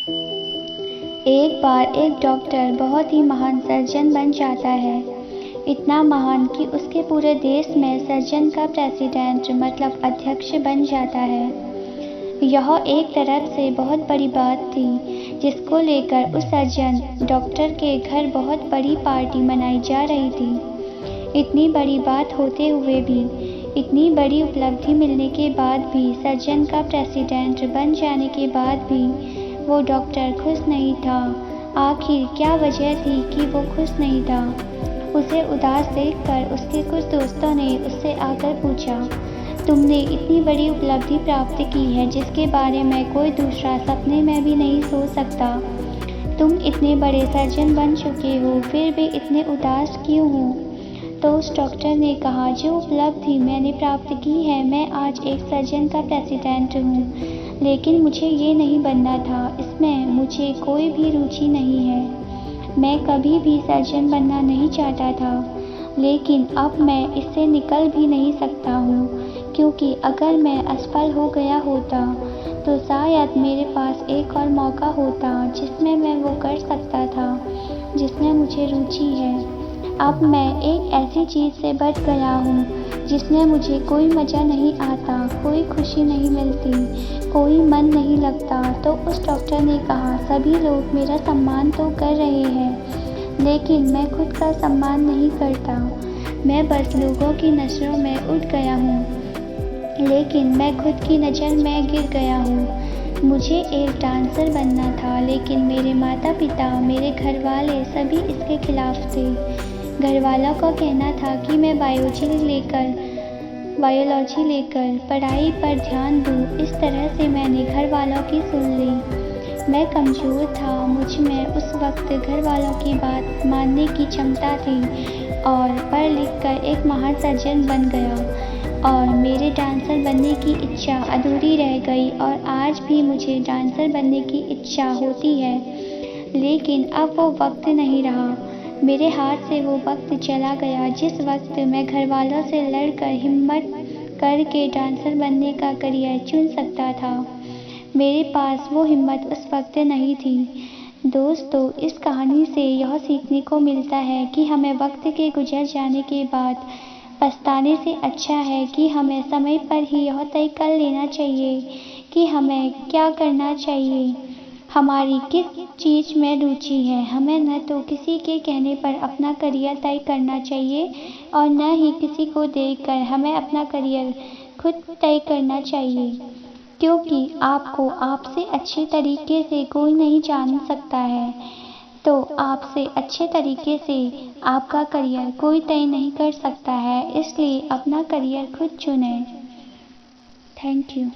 एक बार एक डॉक्टर बहुत ही महान सर्जन बन जाता है। इतना महान कि उसके पूरे देश में सर्जन का प्रेसिडेंट मतलब अध्यक्ष बन जाता है। यह एक तरफ से बहुत बड़ी बात थी, जिसको लेकर उस सर्जन डॉक्टर के घर बहुत बड़ी पार्टी मनाई जा रही थी। इतनी बड़ी बात होते हुए भी, इतनी बड़ी उपलब्धि मिलने के बाद भी, सर्जन का प्रेसिडेंट बन जाने के बाद भी वो डॉक्टर खुश नहीं था। आखिर क्या वजह थी कि वो खुश नहीं था? उसे उदास देखकर उसके कुछ दोस्तों ने उससे आकर पूछा, तुमने इतनी बड़ी उपलब्धि प्राप्त की है जिसके बारे में कोई दूसरा सपने में भी नहीं सोच सकता। तुम इतने बड़े सर्जन बन चुके हो, फिर भी इतने उदास क्यों हो? तो उस डॉक्टर ने कहा, जो उपलब्धि मैंने प्राप्त की है, मैं आज एक सर्जन का प्रेसिडेंट हूँ, लेकिन मुझे ये नहीं बनना था। इसमें मुझे कोई भी रुचि नहीं है। मैं कभी भी सर्जन बनना नहीं चाहता था, लेकिन अब मैं इससे निकल भी नहीं सकता हूँ, क्योंकि अगर मैं असफल हो गया होता तो शायद मेरे पास एक और मौका होता जिसमें मैं वो कर सकता था जिसमें मुझे रुचि है। अब मैं एक ऐसी चीज़ से बच गया हूँ जिसमें मुझे कोई मज़ा नहीं आता, कोई खुशी नहीं मिलती, कोई मन नहीं लगता। तो उस डॉक्टर ने कहा, सभी लोग मेरा सम्मान तो कर रहे हैं, लेकिन मैं खुद का सम्मान नहीं करता। मैं बस लोगों की नज़रों में उठ गया हूँ, लेकिन मैं खुद की नज़र में गिर गया हूँ। मुझे एक डांसर बनना था, लेकिन मेरे माता पिता, मेरे घर वाले सभी इसके खिलाफ थे। घर वालों का कहना था कि मैं बायोलॉजी लेकर पढ़ाई पर ध्यान दूँ। इस तरह से मैंने घर वालों की सुन ली। मैं कमज़ोर था, मुझ में उस वक्त घर वालों की बात मानने की क्षमता थी और पढ़ लिख कर एक महान सर्जन बन गया और मेरे डांसर बनने की इच्छा अधूरी रह गई। और आज भी मुझे डांसर बनने की इच्छा होती है, लेकिन अब वो वक्त नहीं रहा। मेरे हाथ से वो वक्त चला गया जिस वक्त मैं घर वालों से लड़कर हिम्मत करके डांसर बनने का करियर चुन सकता था। मेरे पास वो हिम्मत उस वक्त नहीं थी। दोस्तों, इस कहानी से यह सीखने को मिलता है कि हमें वक्त के गुजर जाने के बाद पछताने से अच्छा है कि हमें समय पर ही यह तय कर लेना चाहिए कि हमें क्या करना चाहिए, हमारी किस चीज़ में रुचि है। हमें न तो किसी के कहने पर अपना करियर तय करना चाहिए और न ही किसी को देखकर हमें अपना करियर खुद तय करना चाहिए, क्योंकि आपको आपसे अच्छे तरीके से कोई नहीं जान सकता है। तो आपसे अच्छे तरीके से आपका करियर कोई तय नहीं कर सकता है, इसलिए अपना करियर खुद चुनें। Thank you.